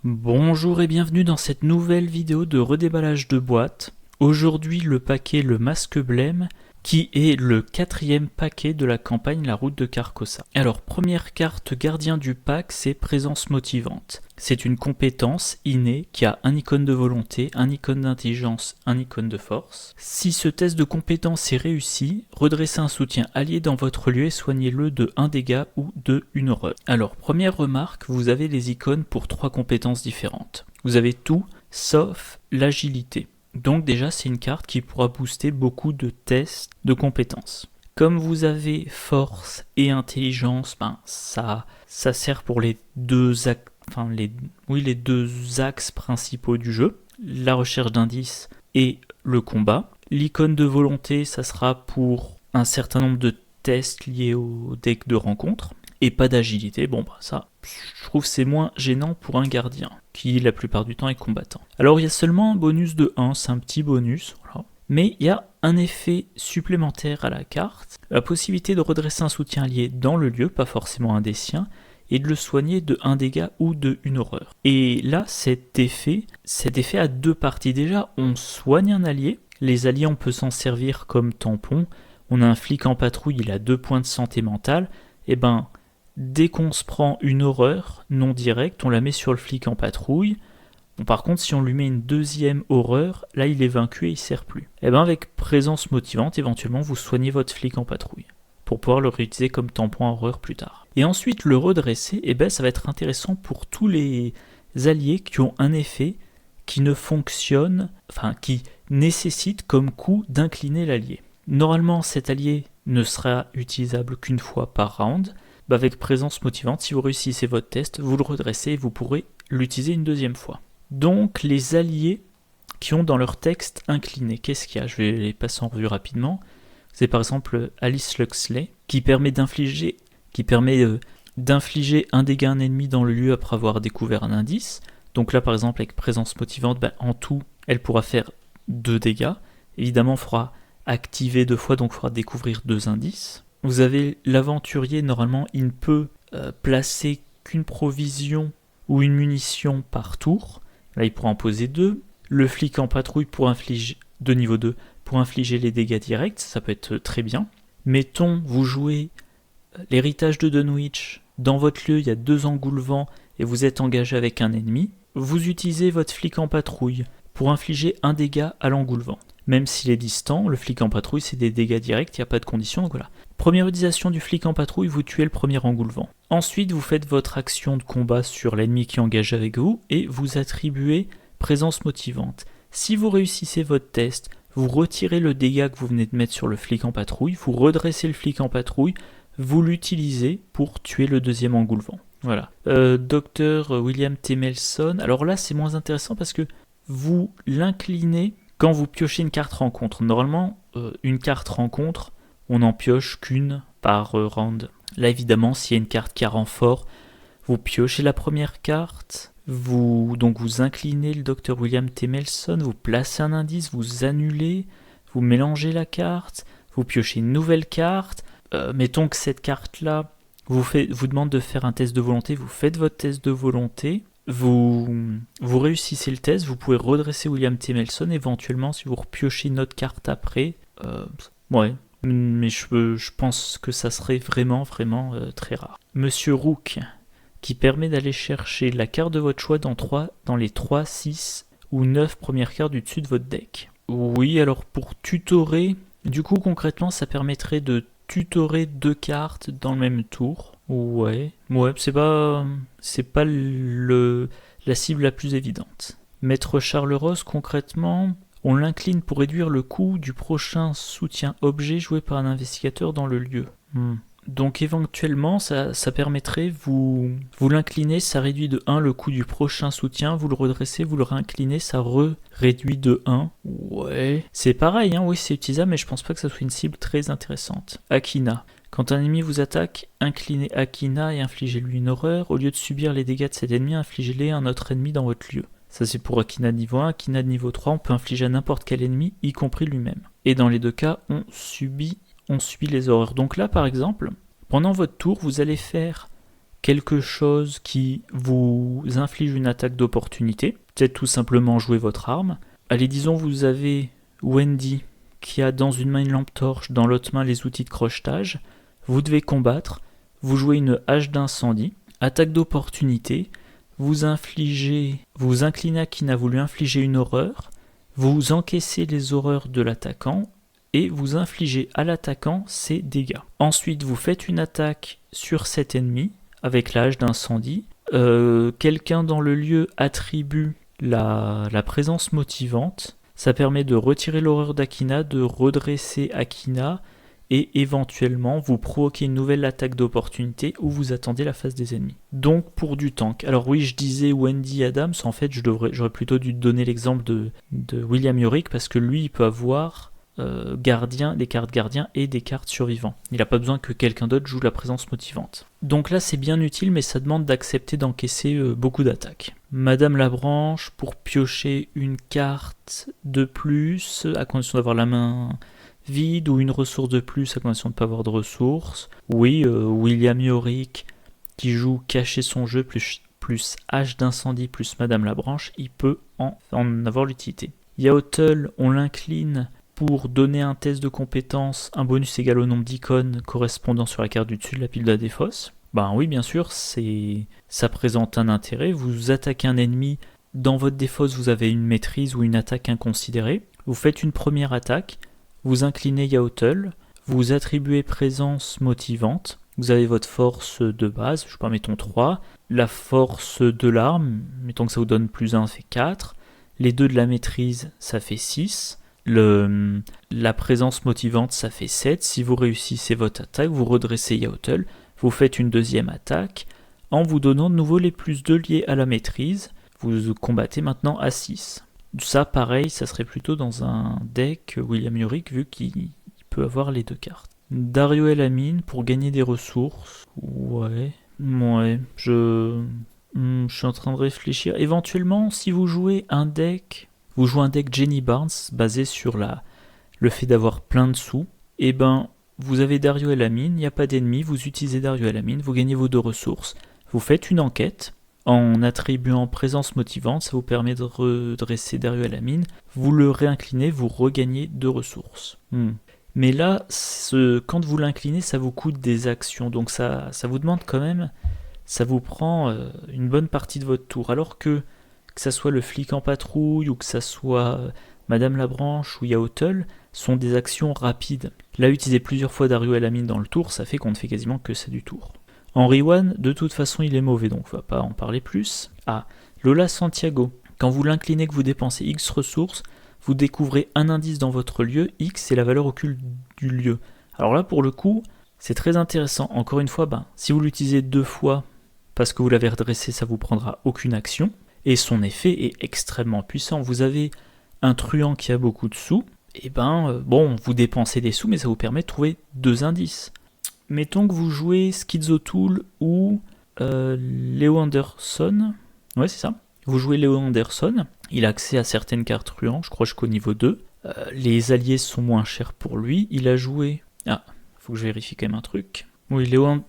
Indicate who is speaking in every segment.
Speaker 1: Bonjour et bienvenue dans cette nouvelle vidéo de redéballage de boîte. Aujourd'hui le paquet Le Masque Blême qui est le 4e paquet de la campagne La Route de Carcosa. Alors première carte gardien du pack, c'est Présence Motivante. C'est une compétence innée qui a un icône de volonté, un icône d'intelligence, un icône de force. Si ce test de compétence est réussi, redressez un soutien allié dans votre lieu et soignez-le de 1 dégât ou de 1 horreur. Alors première remarque, vous avez les icônes pour 3 compétences différentes. Vous avez tout sauf l'agilité. Donc déjà c'est une carte qui pourra booster beaucoup de tests de compétences. Comme vous avez force et intelligence, ça sert pour les deux axes principaux du jeu, la recherche d'indices et le combat. L'icône de volonté, ça sera pour un certain nombre de tests liés au deck de rencontre. Et pas d'agilité, ça, je trouve c'est moins gênant pour un gardien, qui la plupart du temps est combattant. Alors il y a seulement un bonus de 1, c'est un petit bonus, voilà. Mais il y a un effet supplémentaire à la carte, la possibilité de redresser un soutien allié dans le lieu, pas forcément un des siens, et de le soigner de 1 dégât ou de 1 horreur. Et là, cet effet a deux parties. Déjà, on soigne un allié, les alliés on peut s'en servir comme tampon, on a un flic en patrouille, il a 2 points de santé mentale, et dès qu'on se prend une horreur non directe, on la met sur le flic en patrouille. Bon, par contre, si on lui met une deuxième horreur, là il est vaincu et il ne sert plus. Avec présence motivante, éventuellement vous soignez votre flic en patrouille pour pouvoir le réutiliser comme tampon à horreur plus tard. Et ensuite le redresser, ça va être intéressant pour tous les alliés qui ont un effet qui ne fonctionne, qui nécessite comme coup d'incliner l'allié. Normalement cet allié ne sera utilisable qu'une fois par round. Avec présence motivante, si vous réussissez votre test, vous le redressez et vous pourrez l'utiliser une deuxième fois. Donc les alliés qui ont dans leur texte incliné, qu'est-ce qu'il y a? Je vais les passer en revue rapidement. C'est par exemple Alice Luxley qui permet d'infliger un dégât à un ennemi dans le lieu après avoir découvert un indice. Donc là par exemple avec présence motivante, en tout elle pourra faire 2 dégâts. Évidemment il faudra activer 2 fois, donc il faudra découvrir 2 indices. Vous avez l'aventurier, normalement il ne peut placer qu'une provision ou une munition par tour. Là il pourra en poser 2. Le flic en patrouille pour infliger de niveau 2 pour infliger les dégâts directs, ça peut être très bien. Mettons, vous jouez l'héritage de Dunwich, dans votre lieu il y a 2 engoulevents et vous êtes engagé avec un ennemi. Vous utilisez votre flic en patrouille pour infliger 1 dégât à l'engoulevent. Même s'il est distant, le flic en patrouille c'est des dégâts directs, il n'y a pas de condition, donc voilà. Première utilisation du flic en patrouille, vous tuez le premier engoulevent. Ensuite, vous faites votre action de combat sur l'ennemi qui engage avec vous et vous attribuez présence motivante. Si vous réussissez votre test, vous retirez le dégât que vous venez de mettre sur le flic en patrouille, vous redressez le flic en patrouille, vous l'utilisez pour tuer le deuxième engoulevent. Voilà. Dr William T. Melson, alors là c'est moins intéressant parce que vous l'inclinez quand vous piochez une carte rencontre. Normalement, une carte rencontre, on n'en pioche qu'une par round. Là évidemment, s'il y a une carte qui a renfort, vous piochez la première carte, vous inclinez le Dr William T. Melson, vous placez un indice, vous annulez, vous mélangez la carte, vous piochez une nouvelle carte. Mettons que cette carte-là vous demande de faire un test de volonté, vous faites votre test de volonté, vous réussissez le test, vous pouvez redresser William T. Melson, éventuellement si vous repiochez une autre carte après, mais je pense que ça serait vraiment très rare. Monsieur Rook, qui permet d'aller chercher la carte de votre choix dans les 3, 6 ou 9 premières cartes du dessus de votre deck. Oui, alors pour tutorer, du coup concrètement ça permettrait de tutorer 2 cartes dans le même tour. Ouais, c'est pas la cible la plus évidente. Maître Charles Ross, concrètement, on l'incline pour réduire le coût du prochain soutien objet joué par un investigateur dans le lieu. Donc éventuellement, ça permettrait, vous l'inclinez, ça réduit de 1 le coût du prochain soutien, vous le redressez, vous le réinclinez, ça réduit de 1. Ouais, c'est pareil, oui c'est utilisable, mais je pense pas que ça soit une cible très intéressante. Akina. Quand un ennemi vous attaque, inclinez Akina et infligez-lui une horreur. Au lieu de subir les dégâts de cet ennemi, infligez-les à un autre ennemi dans votre lieu. Ça c'est pour Akina de niveau 1, Akina de niveau 3, on peut infliger à n'importe quel ennemi, y compris lui-même. Et dans les deux cas, on subit les horreurs. Donc là par exemple, pendant votre tour, vous allez faire quelque chose qui vous inflige une attaque d'opportunité, peut-être tout simplement jouer votre arme. Allez, disons vous avez Wendy qui a dans une main une lampe torche, dans l'autre main les outils de crochetage, vous devez combattre, vous jouez une hache d'incendie, attaque d'opportunité, vous inclinez à qui n'a voulu infliger une horreur, vous encaissez les horreurs de l'attaquant et vous infligez à l'attaquant ses dégâts. Ensuite, vous faites une attaque sur cet ennemi avec la hache d'incendie. Quelqu'un dans le lieu attribue la présence motivante. Ça permet de retirer l'horreur d'Akina, de redresser Akina et éventuellement vous provoquez une nouvelle attaque d'opportunité où vous attendez la phase des ennemis. Donc pour du tank. Alors oui, je disais Wendy Adams, en fait j'aurais plutôt dû donner l'exemple de William Yorick parce que lui il peut avoir gardien, des cartes gardiens et des cartes survivants. Il n'a pas besoin que quelqu'un d'autre joue la présence motivante. Donc là c'est bien utile mais ça demande d'accepter d'encaisser beaucoup d'attaques. Madame Labranche pour piocher une carte de plus à condition d'avoir la main vide ou une ressource de plus à condition de ne pas avoir de ressources. Oui, William Yorick qui joue cacher son jeu plus hache d'incendie plus Madame Labranche, il peut en avoir l'utilité. Yaotel, on l'incline pour donner un test de compétence, un bonus égal au nombre d'icônes correspondant sur la carte du dessus de la pile de la défausse. Ben oui, bien sûr, ça présente un intérêt. Vous attaquez un ennemi, dans votre défausse, vous avez une maîtrise ou une attaque inconsidérée. Vous faites une première attaque, vous inclinez Yaotel, vous attribuez présence motivante, vous avez votre force de base, je sais pas, mettons 3, la force de l'arme, mettons que ça vous donne plus 1, ça fait 4, les 2 de la maîtrise, ça fait 6, la présence motivante, ça fait 7, si vous réussissez votre attaque, vous redressez Yaotel, vous faites une deuxième attaque, en vous donnant de nouveau les plus 2 liés à la maîtrise, vous combattez maintenant à 6. Ça, pareil, ça serait plutôt dans un deck William Yorick, vu qu'il peut avoir les 2 cartes. Dario El Amin, pour gagner des ressources. Ouais, je suis en train de réfléchir. Éventuellement, si vous jouez un deck Jenny Barnes, basé sur le fait d'avoir plein de sous, et ben, vous avez Dario El Amin, il n'y a pas d'ennemi, vous utilisez Dario El Amin, vous gagnez vos 2 ressources, vous faites une enquête, en attribuant présence motivante, ça vous permet de redresser Dario El Amin, vous le réinclinez, vous regagnez 2 ressources. Mais là, quand vous l'inclinez, ça vous coûte des actions, donc ça vous demande quand même, ça vous prend une bonne partie de votre tour, alors que ça soit le flic en patrouille, ou que ça soit Madame Labranche ou Yaotel, sont des actions rapides. Là, utiliser plusieurs fois Dario El Amin dans le tour, ça fait qu'on ne fait quasiment que ça du tour. Henry One, de toute façon, il est mauvais, donc on va pas en parler plus. Ah, Lola Santiago. Quand vous l'inclinez, que vous dépensez X ressources, vous découvrez un indice dans votre lieu, X c'est la valeur occulte du lieu. Alors là, pour le coup, c'est très intéressant. Encore une fois, si vous l'utilisez 2 fois, parce que vous l'avez redressé, ça vous prendra aucune action, et son effet est extrêmement puissant. Vous avez un truand qui a beaucoup de sous, et vous dépensez des sous, mais ça vous permet de trouver 2 indices. Mettons que vous jouez Schizotool ou Léo Anderson. Ouais, c'est ça. Vous jouez Léo Anderson. Il a accès à certaines cartes truands, je crois jusqu'au niveau 2. Les alliés sont moins chers pour lui. Il a joué... Ah, faut que je vérifie quand même un truc. Oui, Léo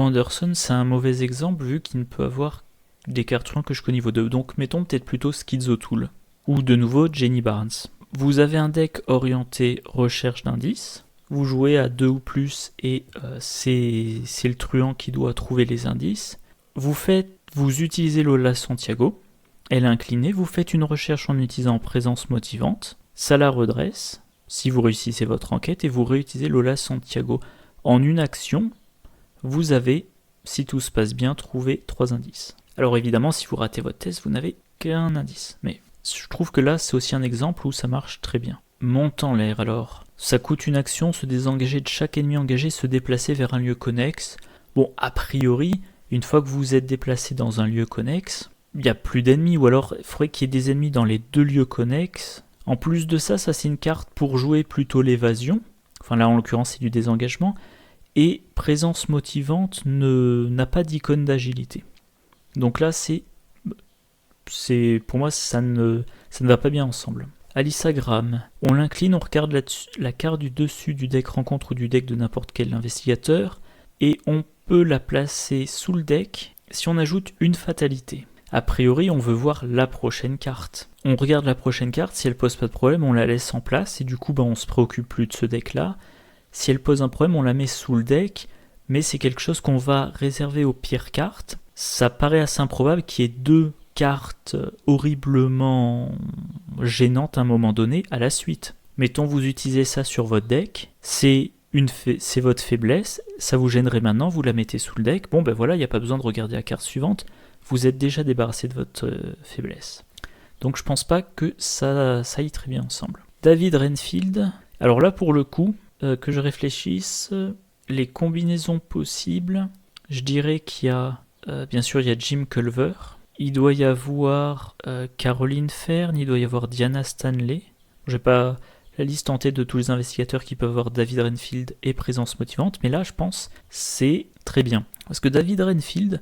Speaker 1: Anderson, c'est un mauvais exemple vu qu'il ne peut avoir des cartes truands que jusqu'au niveau 2. Donc mettons peut-être plutôt Schizotool. Ou de nouveau Jenny Barnes. Vous avez un deck orienté recherche d'indices. Vous jouez à 2 ou plus et c'est le truand qui doit trouver les indices. Vous utilisez Lola Santiago, elle est inclinée, vous faites une recherche en utilisant présence motivante, ça la redresse, si vous réussissez votre enquête, et vous réutilisez Lola Santiago. En une action, vous avez, si tout se passe bien, trouvé 3 indices. Alors évidemment, si vous ratez votre test, vous n'avez qu'un indice, mais je trouve que là, c'est aussi un exemple où ça marche très bien. Monte en l'air alors. Ça coûte une action, se désengager de chaque ennemi engagé, se déplacer vers un lieu connexe. Bon, a priori, une fois que vous êtes déplacé dans un lieu connexe, il n'y a plus d'ennemis, ou alors il faudrait qu'il y ait des ennemis dans les 2 lieux connexes. En plus de ça, c'est une carte pour jouer plutôt l'évasion. Enfin là, en l'occurrence, c'est du désengagement. Et présence motivante n'a pas d'icône d'agilité. Donc là, pour moi, ça ne va pas bien ensemble. Alyssa Graham. On l'incline, on regarde la carte du dessus du deck rencontre ou du deck de n'importe quel investigateur, et on peut la placer sous le deck si on ajoute une fatalité. A priori, on veut voir la prochaine carte. On regarde la prochaine carte, si elle pose pas de problème, on la laisse en place, et du coup, on se préoccupe plus de ce deck-là. Si elle pose un problème, on la met sous le deck, mais c'est quelque chose qu'on va réserver aux pires cartes. Ça paraît assez improbable qu'il y ait 2 cartes horriblement gênantes à un moment donné à la suite. Mettons, vous utilisez ça sur votre deck, c'est votre faiblesse, ça vous gênerait maintenant, vous la mettez sous le deck, bon ben voilà, il n'y a pas besoin de regarder la carte suivante, vous êtes déjà débarrassé de votre faiblesse. Donc je pense pas que ça aille très bien ensemble. David Renfield, alors là pour le coup, que je réfléchisse, les combinaisons possibles, je dirais qu'il y a, bien sûr il y a Jim Culver, il doit y avoir Caroline Fern, il doit y avoir Diana Stanley, j'ai pas la liste en tête de tous les investigateurs qui peuvent avoir David Renfield et présence motivante, mais là je pense c'est très bien. Parce que David Renfield,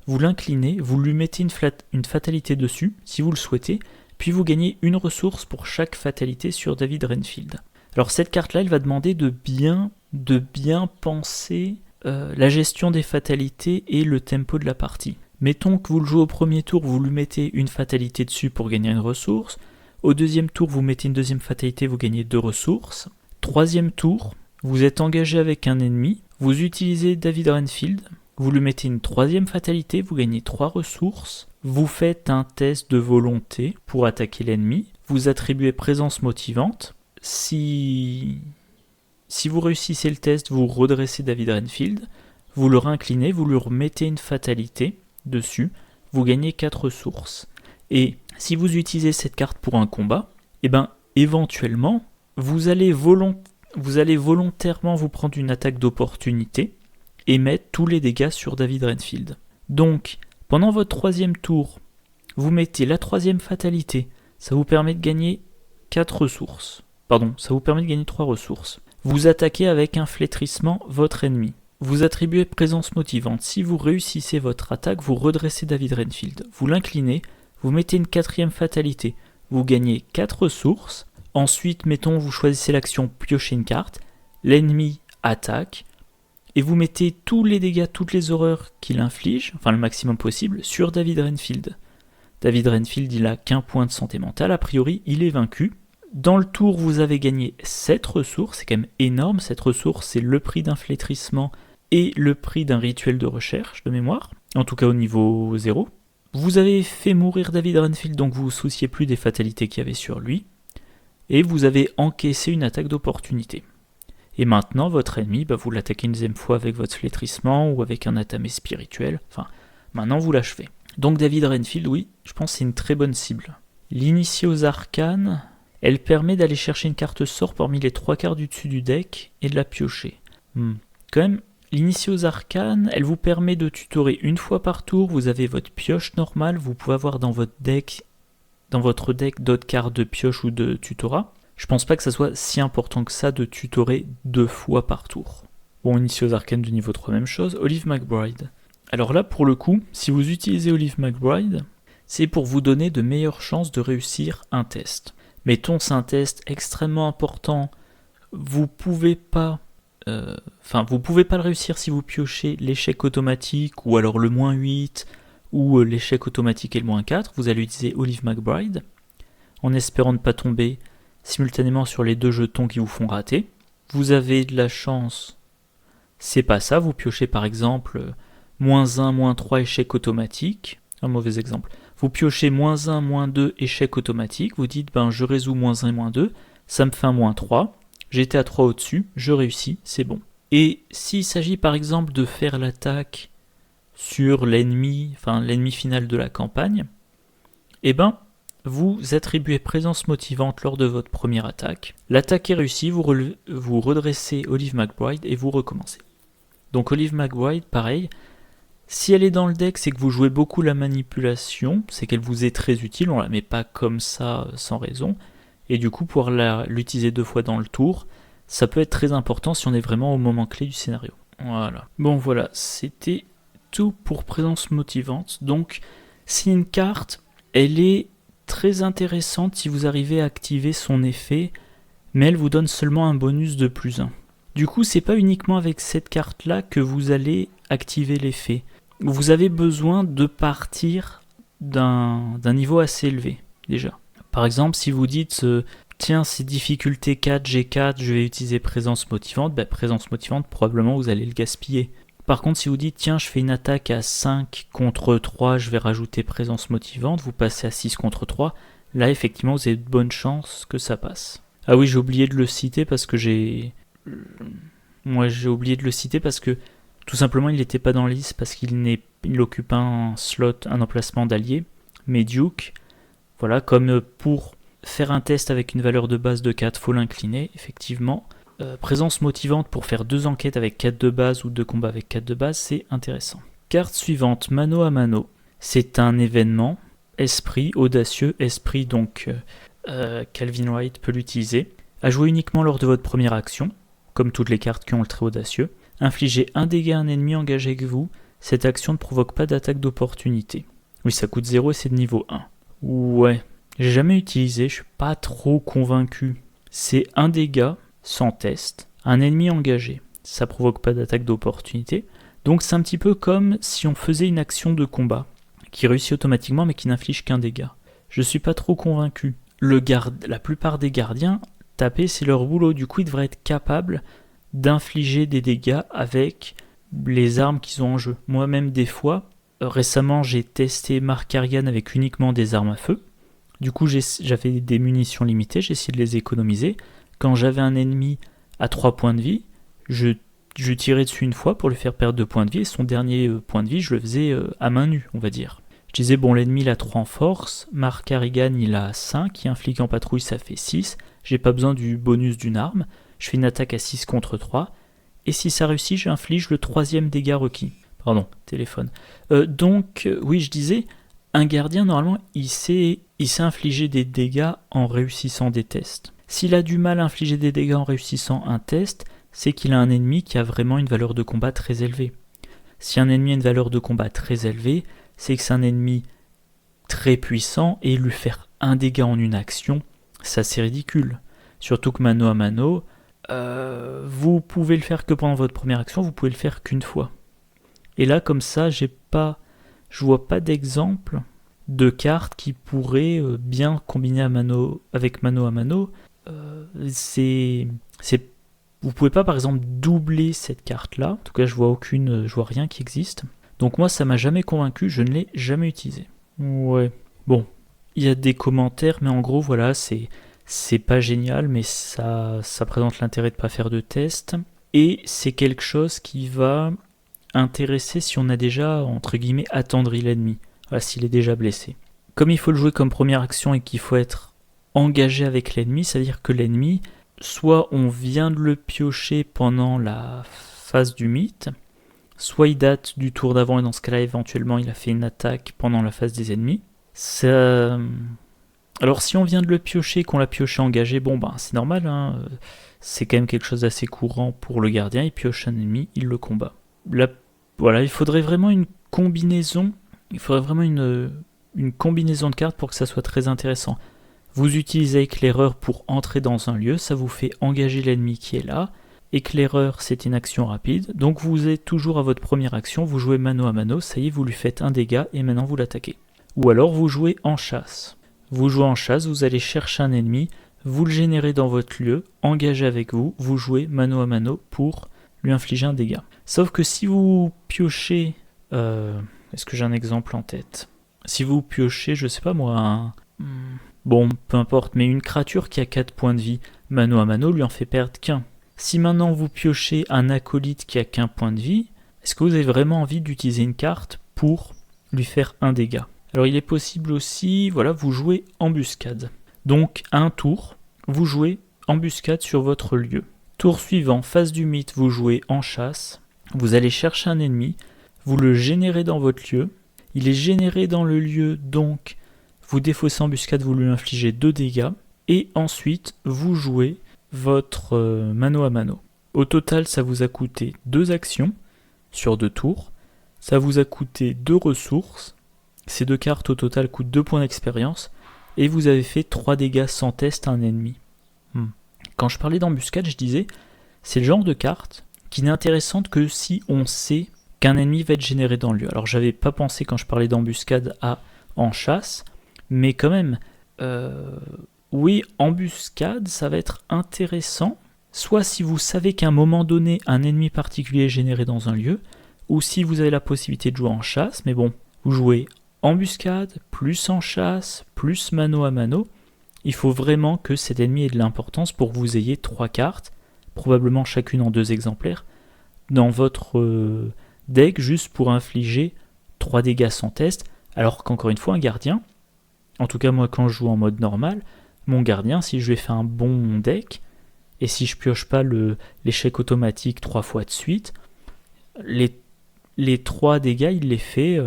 Speaker 1: vous l'inclinez, vous lui mettez une fatalité dessus, si vous le souhaitez, puis vous gagnez une ressource pour chaque fatalité sur David Renfield. Alors cette carte-là, elle va demander de bien penser la gestion des fatalités et le tempo de la partie. Mettons que vous le jouez au premier tour, vous lui mettez une fatalité dessus pour gagner une ressource. Au deuxième tour, vous mettez une deuxième fatalité, vous gagnez 2 ressources. Troisième tour, vous êtes engagé avec un ennemi, vous utilisez David Renfield, vous lui mettez une troisième fatalité, vous gagnez 3 ressources. Vous faites un test de volonté pour attaquer l'ennemi, vous attribuez présence motivante. Si vous réussissez le test, vous redressez David Renfield, vous le réinclinez, vous lui remettez une fatalité dessus, vous gagnez 4 ressources. Et si vous utilisez cette carte pour un combat, éventuellement, vous allez volontairement vous prendre une attaque d'opportunité et mettre tous les dégâts sur David Renfield. Donc, pendant votre troisième tour, vous mettez la troisième fatalité, ça vous permet de gagner 4 ressources. Pardon, ça vous permet de gagner 3 ressources. Vous attaquez avec un flétrissement votre ennemi. Vous attribuez présence motivante. Si vous réussissez votre attaque, vous redressez David Renfield. Vous l'inclinez, vous mettez une quatrième fatalité. Vous gagnez 4 ressources. Ensuite, mettons, vous choisissez l'action piocher une carte. L'ennemi attaque. Et vous mettez tous les dégâts, toutes les horreurs qu'il inflige, enfin le maximum possible, sur David Renfield. David Renfield, il a qu'un point de santé mentale. A priori, il est vaincu. Dans le tour, vous avez gagné 7 ressources. C'est quand même énorme. Cette ressource, c'est le prix d'un flétrissement et le prix d'un rituel de recherche de mémoire, en tout cas au niveau 0. Vous avez fait mourir David Renfield, donc vous vous souciez plus des fatalités qu'il y avait sur lui, et vous avez encaissé une attaque d'opportunité. Et maintenant, votre ennemi, vous l'attaquez une deuxième fois avec votre flétrissement ou avec un atamé spirituel, enfin, maintenant vous l'achevez. Donc David Renfield, oui, je pense que c'est une très bonne cible. L'initiée aux arcanes, elle permet d'aller chercher une carte sort parmi les 3 quarts du dessus du deck et de la piocher. Quand même, l'initiée aux arcanes, elle vous permet de tutorer une fois par tour, vous avez votre pioche normale, vous pouvez avoir dans votre deck d'autres cartes de pioche ou de tutorat. Je pense pas que ça soit si important que ça de tutorer 2 fois par tour. Bon, initiée aux arcanes de niveau 3, même chose. Olive McBride. Alors là, pour le coup, si vous utilisez Olive McBride, c'est pour vous donner de meilleures chances de réussir un test. Mettons, c'est un test extrêmement important, vous pouvez pas le réussir si vous piochez l'échec automatique ou alors le -8 ou l'échec automatique et le -4, vous allez utiliser Olive McBride en espérant ne pas tomber simultanément sur les 2 jetons qui vous font rater. Vous avez de la chance, c'est pas ça, vous piochez par exemple -1, -3 échec automatique, un mauvais exemple. Vous piochez -1, -2 échec automatique, vous dites je résous -1 et -2, ça me fait un -3, j'étais à 3 au-dessus, je réussis, c'est bon. Et s'il s'agit par exemple de faire l'attaque sur l'ennemi final de la campagne, vous attribuez présence motivante lors de votre première attaque. L'attaque est réussie, vous redressez Olive McBride et vous recommencez. Donc Olive McBride, pareil, si elle est dans le deck, c'est que vous jouez beaucoup la manipulation, c'est qu'elle vous est très utile, on la met pas comme ça sans raison, et du coup pouvoir l'utiliser 2 fois dans le tour, ça peut être très important si on est vraiment au moment clé du scénario. Voilà. Bon voilà, c'était tout pour présence motivante. Donc c'est une carte, elle est très intéressante si vous arrivez à activer son effet, mais elle vous donne seulement un bonus de +1. Du coup, c'est pas uniquement avec cette carte-là que vous allez activer l'effet, vous avez besoin de partir d'un niveau assez élevé, déjà. Par exemple, si vous dites tiens, c'est difficulté 4, G4, je vais utiliser présence motivante, présence motivante, probablement vous allez le gaspiller. Par contre, si vous dites tiens, je fais une attaque à 5 contre 3, je vais rajouter présence motivante, vous passez à 6 contre 3, là effectivement vous avez de bonnes chances que ça passe. Ah oui, j'ai oublié de le citer parce que tout simplement il n'était pas dans la liste parce qu'il occupe un slot, un emplacement d'allié, mais Duke, voilà, comme pour faire un test avec une valeur de base de 4, faut l'incliner, effectivement. Présence motivante pour faire 2 enquêtes avec 4 de base ou 2 combats avec 4 de base, c'est intéressant. Carte suivante, mano à mano. C'est un événement, esprit, audacieux, esprit, donc Calvin Wright peut l'utiliser. À jouer uniquement lors de votre première action, comme toutes les cartes qui ont le trait audacieux. Infligez 1 dégât à un ennemi engagé avec vous. Cette action ne provoque pas d'attaque d'opportunité. Oui, ça coûte 0 et c'est de niveau 1. Ouais, j'ai jamais utilisé, je suis pas trop convaincu. C'est 1 dégât sans test, un ennemi engagé. Ça provoque pas d'attaque d'opportunité. Donc c'est un petit peu comme si on faisait une action de combat qui réussit automatiquement mais qui n'inflige qu'un dégât. Je suis pas trop convaincu. La plupart des gardiens, taper c'est leur boulot, du coup ils devraient être capables d'infliger des dégâts avec les armes qu'ils ont en jeu. Moi-même des fois, récemment j'ai testé Markarian avec uniquement des armes à feu. Du coup j'avais des munitions limitées, j'ai essayé de les économiser. Quand j'avais un ennemi à 3 points de vie, je tirais dessus une fois pour lui faire perdre 2 points de vie, et son dernier point de vie je le faisais à main nue, on va dire. Je disais bon, l'ennemi il a 3 en force, Markarian il a 5, qui inflige en patrouille ça fait 6, j'ai pas besoin du bonus d'une arme, je fais une attaque à 6 contre 3, et si ça réussit, j'inflige le 3e dégât requis. Pardon, téléphone. Oui, je disais, un gardien, normalement, il sait infliger des dégâts en réussissant des tests. S'il a du mal à infliger des dégâts en réussissant un test, c'est qu'il a un ennemi qui a vraiment une valeur de combat très élevée. Si un ennemi a une valeur de combat très élevée, c'est que c'est un ennemi très puissant, et lui faire 1 dégât en une action, ça c'est ridicule. Surtout que mano à mano, vous pouvez le faire que pendant votre première action, vous pouvez le faire qu'une fois. Et là, comme ça, je vois pas d'exemple de cartes qui pourraient bien combiner avec mano à mano. Vous pouvez pas, par exemple, doubler cette carte-là. En tout cas, je vois rien qui existe. Donc moi, ça m'a jamais convaincu, je ne l'ai jamais utilisé. Ouais. Bon, il y a des commentaires, mais en gros, voilà, c'est pas génial, mais ça présente l'intérêt de ne pas faire de test. Et c'est quelque chose qui va intéresser si on a déjà, entre guillemets, attendri l'ennemi. Voilà, s'il est déjà blessé. Comme il faut le jouer comme première action et qu'il faut être engagé avec l'ennemi, c'est-à-dire que l'ennemi, soit on vient de le piocher pendant la phase du mythe, soit il date du tour d'avant et dans ce cas-là, éventuellement, il a fait une attaque pendant la phase des ennemis. Alors si on vient de le piocher, qu'on l'a pioché engagé, c'est normal, hein, c'est quand même quelque chose d'assez courant pour le gardien, il pioche un ennemi, il le combat. Là, voilà, il faudrait vraiment une combinaison, une combinaison de cartes pour que ça soit très intéressant. Vous utilisez éclaireur pour entrer dans un lieu, ça vous fait engager l'ennemi qui est là. Éclaireur, c'est une action rapide, donc vous êtes toujours à votre première action, vous jouez mano à mano, ça y est, vous lui faites 1 dégât et maintenant vous l'attaquez. Ou alors vous jouez en chasse. Vous jouez en chasse, vous allez chercher un ennemi, vous le générez dans votre lieu, engagé avec vous, vous jouez mano à mano pour lui infliger un dégât. Sauf que si vous piochez... est-ce que j'ai un exemple en tête ? Si vous piochez, je sais pas moi, peu importe, mais une créature qui a 4 points de vie, mano à mano lui en fait perdre qu'un. Si maintenant vous piochez un acolyte qui a qu'un point de vie, est-ce que vous avez vraiment envie d'utiliser une carte pour lui faire 1 dégât ? Alors il est possible aussi, vous jouez embuscade. Donc à un tour, vous jouez embuscade sur votre lieu. Tour suivant, phase du mythe, vous jouez en chasse. Vous allez chercher un ennemi, vous le générez dans votre lieu. Il est généré dans le lieu, donc vous défaussez embuscade, vous lui infligez 2 dégâts. Et ensuite, vous jouez votre mano à mano. Au total, ça vous a coûté 2 actions sur 2 tours. Ça vous a coûté 2 ressources. Ces 2 cartes au total coûtent 2 points d'expérience. Et vous avez fait 3 dégâts sans test à un ennemi. Quand je parlais d'embuscade, je disais, c'est le genre de carte qui n'est intéressante que si on sait qu'un ennemi va être généré dans le lieu. Alors j'avais pas pensé quand je parlais d'embuscade à en chasse, mais quand même, oui, embuscade, ça va être intéressant, soit si vous savez qu'à un moment donné, un ennemi particulier est généré dans un lieu, ou si vous avez la possibilité de jouer en chasse, mais bon, vous jouez embuscade, plus en chasse, plus mano à mano, il faut vraiment que cet ennemi ait de l'importance pour que vous ayez 3 cartes, probablement chacune en 2 exemplaires, dans votre deck, juste pour infliger 3 dégâts sans test, alors qu'encore une fois, un gardien, en tout cas moi quand je joue en mode normal, mon gardien, si je lui ai fait un bon deck, et si je pioche pas l'échec automatique 3 fois de suite, les 3 dégâts, il les fait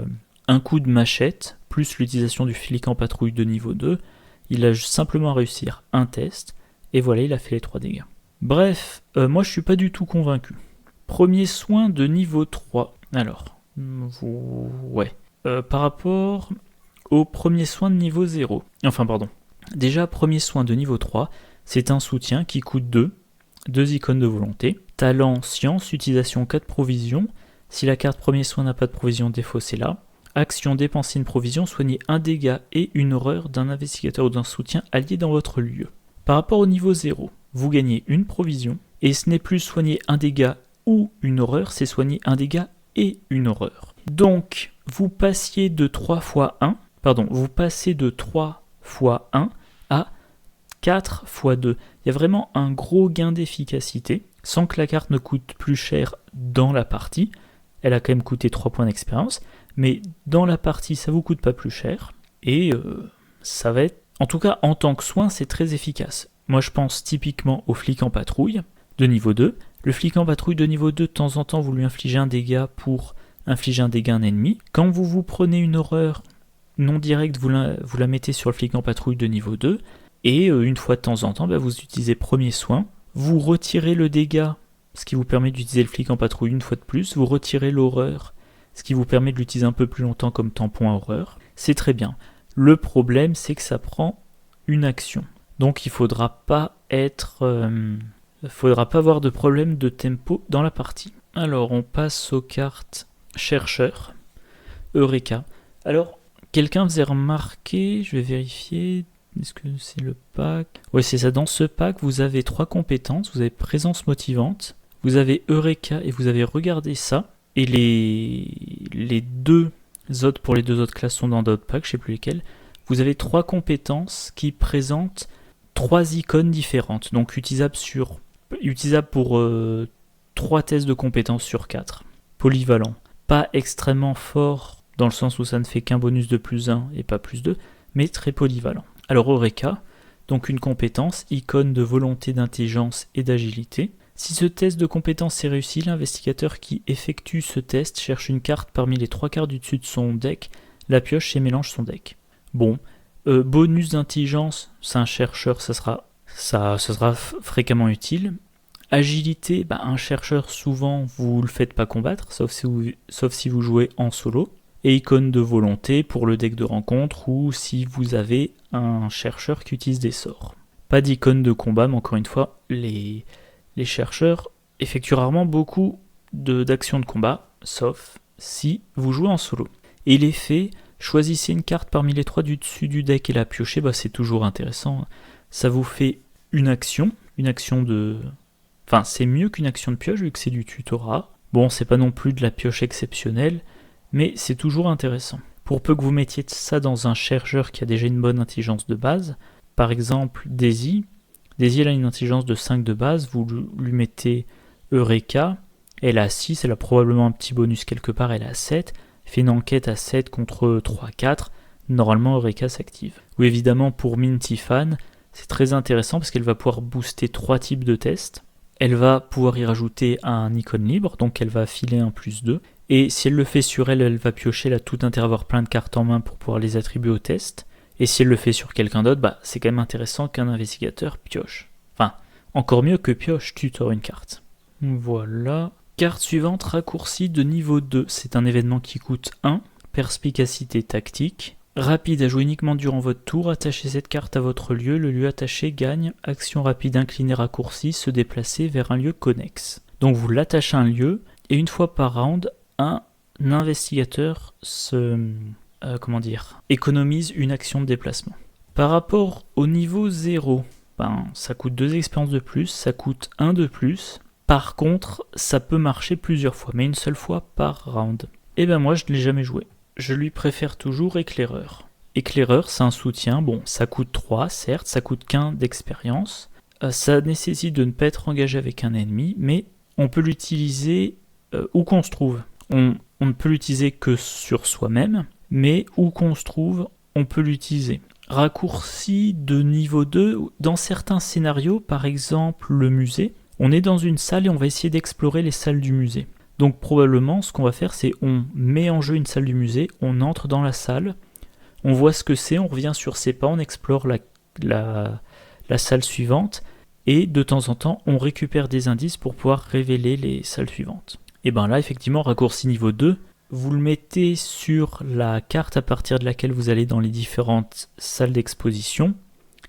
Speaker 1: un coup de machette, plus l'utilisation du flic en patrouille de niveau 2, il a simplement à réussir un test, et voilà, il a fait les 3 dégâts. Bref, moi je suis pas du tout convaincu. Premier soin de niveau 3. Alors, ouais. Par rapport au premier soin de niveau 0. Enfin, pardon. Déjà, premier soin de niveau 3, c'est un soutien qui coûte 2 icônes de volonté. Talent, science, utilisation 4 provisions. Si la carte premier soin n'a pas de provision, défaussez-la. Action, dépenser une provision, soigner un dégât et une horreur d'un investigateur ou d'un soutien allié dans votre lieu. Par rapport au niveau 0, vous gagnez une provision, et ce n'est plus soigner un dégât ou une horreur, c'est soigner un dégât et une horreur. Donc, vous passiez de 3 fois 1, vous passez de 3 fois 1 à 4 fois 2. Il y a vraiment un gros gain d'efficacité, sans que la carte ne coûte plus cher dans la partie. Elle a quand même coûté 3 points d'expérience, mais dans la partie, ça vous coûte pas plus cher, et ça va être, en tout cas en tant que soin, c'est très efficace. Moi je pense typiquement au flic en patrouille de niveau 2. Le flic en patrouille de niveau 2, de temps en temps, vous lui infligez un dégât pour infliger un dégât à un ennemi. Quand vous prenez une horreur non directe, vous la mettez sur le flic en patrouille de niveau 2, et une fois de temps en temps, vous utilisez premier soin, vous retirez le dégât, ce qui vous permet d'utiliser le flic en patrouille une fois de plus, vous retirez l'horreur, ce qui vous permet de l'utiliser un peu plus longtemps comme tampon à horreur. C'est très bien. Le problème, c'est que ça prend une action. Donc il faudra pas avoir de problème de tempo dans la partie. Alors on passe aux cartes chercheurs, Eureka. Alors quelqu'un faisait remarquer, je vais vérifier, est-ce que c'est le pack? Oui, c'est ça, dans ce pack vous avez 3 compétences, vous avez présence motivante, vous avez Eureka et vous avez regardé ça, et les 2 autres pour les 2 autres classes sont dans d'autres packs, je sais plus lesquels. Vous avez 3 compétences qui présentent 3 icônes différentes, donc utilisables pour 3 tests de compétences sur 4. Polyvalent. Pas extrêmement fort, dans le sens où ça ne fait qu'un bonus de plus 1 et pas plus 2, mais très polyvalent. Alors Eureka, donc une compétence, icône de volonté, d'intelligence et d'agilité. Si ce test de compétence est réussi, l'investigateur qui effectue ce test cherche une carte parmi les 3 cartes du dessus de son deck, la pioche et mélange son deck. Bon, bonus d'intelligence, c'est un chercheur, ça sera fréquemment utile. Agilité, un chercheur, souvent, vous le faites pas combattre, sauf si vous jouez en solo. Et icône de volonté pour le deck de rencontre ou si vous avez un chercheur qui utilise des sorts. Pas d'icône de combat, mais encore une fois, les chercheurs effectuent rarement beaucoup d'actions de combat, sauf si vous jouez en solo. Et l'effet, choisissez une carte parmi les 3 du dessus du deck et la piochez, c'est toujours intéressant. Ça vous fait une action de... Enfin, c'est mieux qu'une action de pioche vu que c'est du tutorat. Bon, c'est pas non plus de la pioche exceptionnelle, mais c'est toujours intéressant. Pour peu que vous mettiez ça dans un chercheur qui a déjà une bonne intelligence de base, par exemple Daisy, elle a une intelligence de 5 de base, vous lui mettez Eureka, elle a 6, elle a probablement un petit bonus quelque part, elle a 7, fait une enquête à 7 contre 3-4, normalement Eureka s'active. Ou évidemment pour Minty Fan, c'est très intéressant parce qu'elle va pouvoir booster 3 types de tests, elle va pouvoir y rajouter un icône libre, donc elle va filer un +2, et si elle le fait sur elle, elle va piocher, elle a tout intérêt à avoir plein de cartes en main pour pouvoir les attribuer au test. Et si elle le fait sur quelqu'un d'autre, c'est quand même intéressant qu'un investigateur pioche. Enfin, encore mieux que pioche, tutor une carte. Voilà. Carte suivante, raccourci de niveau 2. C'est un événement qui coûte 1, perspicacité tactique. Rapide à jouer uniquement durant votre tour, attachez cette carte à votre lieu, le lieu attaché gagne, action rapide inclinée raccourci, se déplacer vers un lieu connexe. Donc vous l'attachez à un lieu, et une fois par round, un investigateur économise une action de déplacement. Par rapport au niveau 0, ça coûte 2 expériences de plus, ça coûte 1 de plus. Par contre, ça peut marcher plusieurs fois, mais une seule fois par round. Et moi, je ne l'ai jamais joué. Je lui préfère toujours éclaireur. Éclaireur, c'est un soutien. Bon, ça coûte 3, certes, ça coûte qu'un d'expérience. Ça nécessite de ne pas être engagé avec un ennemi, mais on peut l'utiliser où qu'on se trouve. On ne peut l'utiliser que sur soi-même, mais où qu'on se trouve, on peut l'utiliser. Raccourci de niveau 2, dans certains scénarios, par exemple le musée, on est dans une salle et on va essayer d'explorer les salles du musée. Donc probablement, ce qu'on va faire, c'est on met en jeu une salle du musée, on entre dans la salle, on voit ce que c'est, on revient sur ses pas, on explore la salle suivante, et de temps en temps, on récupère des indices pour pouvoir révéler les salles suivantes. Et là, effectivement, raccourci niveau 2, vous le mettez sur la carte à partir de laquelle vous allez dans les différentes salles d'exposition,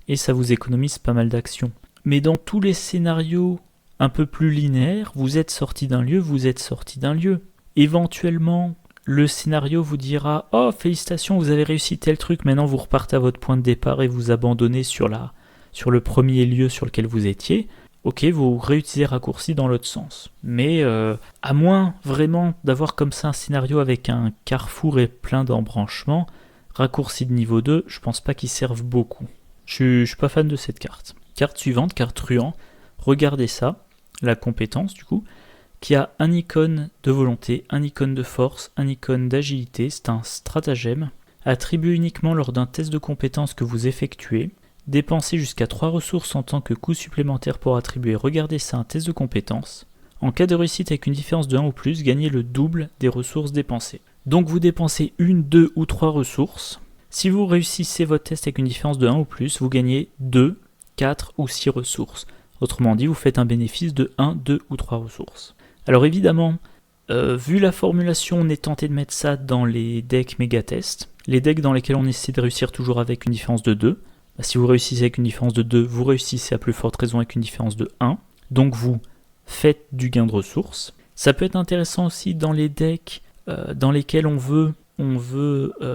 Speaker 1: et ça vous économise pas mal d'actions. Mais dans tous les scénarios un peu plus linéaires, vous êtes sorti d'un lieu, vous êtes sorti d'un lieu. Éventuellement, le scénario vous dira « Oh, félicitations, vous avez réussi tel truc, maintenant vous repartez à votre point de départ et vous abandonnez sur le premier lieu sur lequel vous étiez. » Ok, vous réutilisez raccourci dans l'autre sens. Mais à moins vraiment d'avoir comme ça un scénario avec un carrefour et plein d'embranchements, raccourci de niveau 2, je pense pas qu'ils servent beaucoup. Je suis pas fan de cette carte. Carte suivante, carte truand. Regardez ça, la compétence du coup, qui a un icône de volonté, un icône de force, un icône d'agilité. C'est un stratagème, attribué uniquement lors d'un test de compétence que vous effectuez. Dépensez jusqu'à 3 ressources en tant que coût supplémentaire pour attribuer. Regardez ça, un test de compétence. En cas de réussite avec une différence de 1 ou plus, gagnez le double des ressources dépensées. Donc vous dépensez 1, 2 ou 3 ressources. Si vous réussissez votre test avec une différence de 1 ou plus, vous gagnez 2, 4 ou 6 ressources. Autrement dit, vous faites un bénéfice de 1, 2 ou 3 ressources. Alors évidemment, vu la formulation, on est tenté de mettre ça dans les decks méga-tests. Les decks dans lesquels on essaie de réussir toujours avec une différence de 2. Si vous réussissez avec une différence de 2, vous réussissez à plus forte raison avec une différence de 1. Donc vous faites du gain de ressources. Ça peut être intéressant aussi dans les decks dans lesquels on veut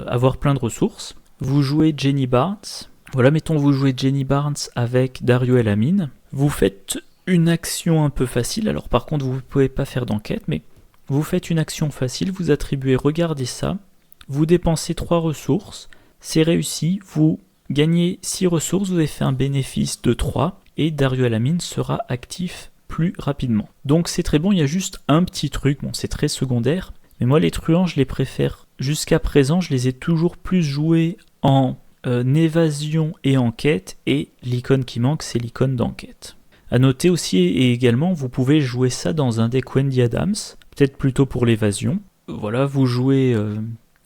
Speaker 1: avoir plein de ressources. Vous jouez Jenny Barnes. Voilà, mettons vous jouez Jenny Barnes avec Dario El-Amin. Vous faites une action un peu facile. Alors par contre, vous ne pouvez pas faire d'enquête, mais vous faites une action facile. Vous attribuez, regardez ça. Vous dépensez 3 ressources. C'est réussi. Vous gagnez 6 ressources, vous avez fait un bénéfice de 3 et Dario El-Amin sera actif plus rapidement. Donc c'est très bon, il y a juste un petit truc, bon c'est très secondaire, mais moi les truands je les préfère. Jusqu'à présent je les ai toujours plus joués en évasion et enquête, et l'icône qui manque c'est l'icône d'enquête. A noter aussi et également vous pouvez jouer ça dans un deck Wendy Adams, peut-être plutôt pour l'évasion. Voilà, vous jouez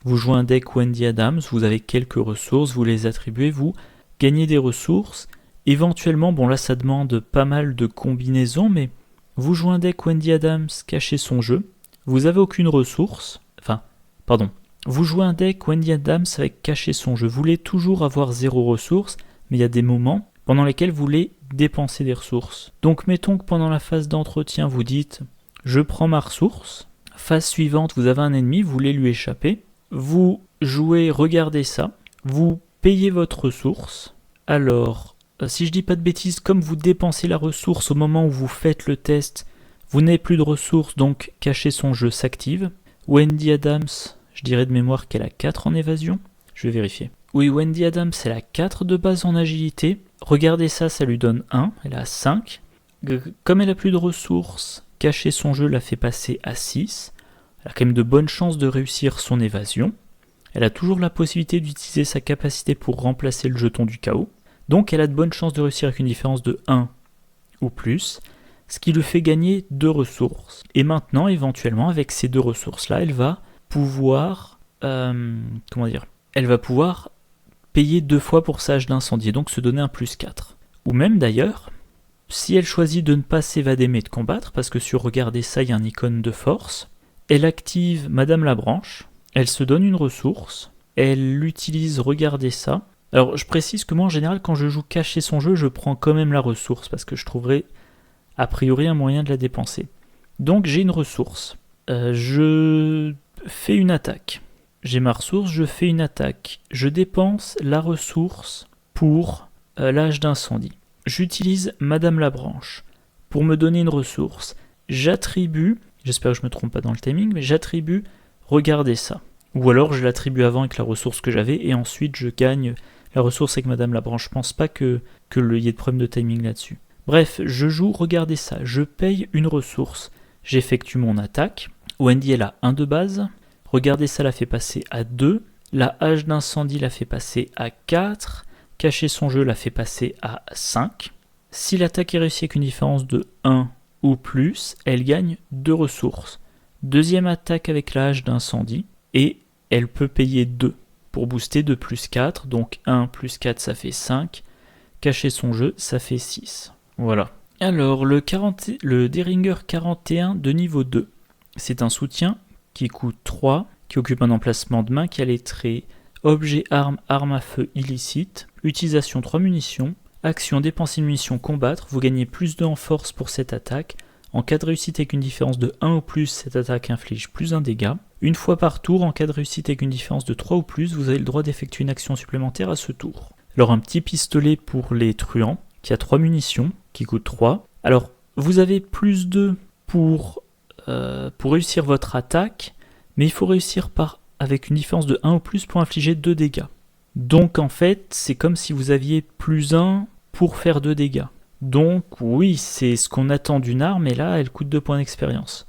Speaker 1: un deck Wendy Adams, vous avez quelques ressources, vous les attribuez, vous gagnez des ressources. Éventuellement, bon là ça demande pas mal de combinaisons, mais vous jouez un deck Wendy Adams, cachez son jeu, vous avez aucune ressource, vous jouez un deck Wendy Adams avec cacher son jeu, vous voulez toujours avoir 0 ressources, mais il y a des moments pendant lesquels vous voulez dépenser des ressources. Donc mettons que pendant la phase d'entretien, vous dites « je prends ma ressource », phase suivante, vous avez un ennemi, vous voulez lui échapper, vous jouez, regardez ça, vous payez votre ressource. Alors, si je dis pas de bêtises, comme vous dépensez la ressource au moment où vous faites le test, vous n'avez plus de ressources, donc cacher son jeu s'active. Wendy Adams, je dirais de mémoire qu'elle a 4 en évasion. Je vais vérifier. Oui, Wendy Adams, elle a 4 de base en agilité. Regardez ça, ça lui donne 1, elle a 5. Comme elle a plus de ressources, cacher son jeu la fait passer à 6. Elle a quand même de bonnes chances de réussir son évasion. Elle a toujours la possibilité d'utiliser sa capacité pour remplacer le jeton du chaos. Donc elle a de bonnes chances de réussir avec une différence de 1 ou plus, ce qui lui fait gagner 2 ressources. Et maintenant, éventuellement, avec ces 2 ressources-là, elle va pouvoir payer 2 fois pour sa hache d'incendie, donc se donner un plus 4. Ou même d'ailleurs, si elle choisit de ne pas s'évader mais de combattre, parce que sur regardez ça, il y a un icône de force, elle active Madame la Branche, elle se donne une ressource, elle l'utilise, regardez ça. Alors je précise que moi en général quand je joue cacher son jeu, je prends quand même la ressource, parce que je trouverai a priori un moyen de la dépenser. Donc j'ai une ressource. Je fais une attaque. J'ai ma ressource, je fais une attaque. Je dépense la ressource pour l'âge d'incendie. J'utilise Madame Labranche pour me donner une ressource. J'attribue, j'espère que je ne me trompe pas dans le timing, mais j'attribue, regardez ça. Ou alors je l'attribue avant avec la ressource que j'avais et ensuite je gagne la ressource avec Madame Labranche. Je pense pas qu'il y ait de problème de timing là-dessus. Bref, je joue, regardez ça. Je paye une ressource. J'effectue mon attaque. Wendy, elle a 1 de base. Regardez ça la fait passer à 2. La hache d'incendie la fait passer à 4. Cacher son jeu la fait passer à 5. Si l'attaque est réussie avec une différence de 1 ou plus, elle gagne 2 ressources. Deuxième attaque avec la hache d'incendie. Et elle peut payer 2 pour booster de plus 4. Donc 1 plus 4 ça fait 5. Cacher son jeu ça fait 6. Voilà. Alors le Deringer 41 de niveau 2. C'est un soutien qui coûte 3, qui occupe un emplacement de main, qui a les traits objet, arme, arme à feu illicite, utilisation 3 munitions, action, dépenser une munition, combattre, vous gagnez plus 2 en force pour cette attaque. En cas de réussite avec une différence de 1 ou plus, cette attaque inflige plus 1 dégât. Une fois par tour, en cas de réussite avec une différence de 3 ou plus, vous avez le droit d'effectuer une action supplémentaire à ce tour. Alors un petit pistolet pour les truands, qui a 3 munitions, qui coûte 3. Alors, vous avez plus 2 pour réussir votre attaque, mais il faut réussir avec une différence de 1 ou plus pour infliger 2 dégâts. Donc en fait, c'est comme si vous aviez plus 1 pour faire 2 dégâts. Donc oui, c'est ce qu'on attend d'une arme, et là, elle coûte 2 points d'expérience.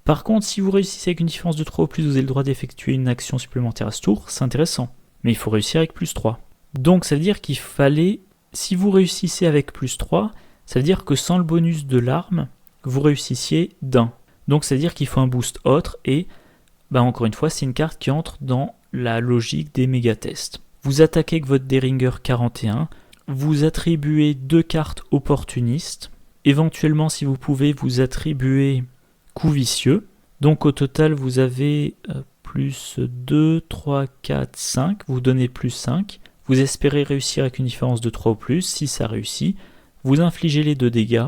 Speaker 1: Par contre, si vous réussissez avec une différence de 3 ou plus, vous avez le droit d'effectuer une action supplémentaire à ce tour, c'est intéressant. Mais il faut réussir avec plus 3. Donc ça veut dire qu'il fallait, si vous réussissez avec plus 3, ça veut dire que sans le bonus de l'arme, vous réussissiez d'1. Donc ça veut dire qu'il faut un boost autre, et encore une fois, c'est une carte qui entre dans la logique des méga-tests. Vous attaquez avec votre Deringer 41, vous attribuez 2 cartes opportunistes, éventuellement si vous pouvez vous attribuer coup vicieux, donc au total vous avez plus 2, 3, 4, 5, vous donnez plus 5, vous espérez réussir avec une différence de 3 ou plus, si ça réussit, vous infligez les 2 dégâts,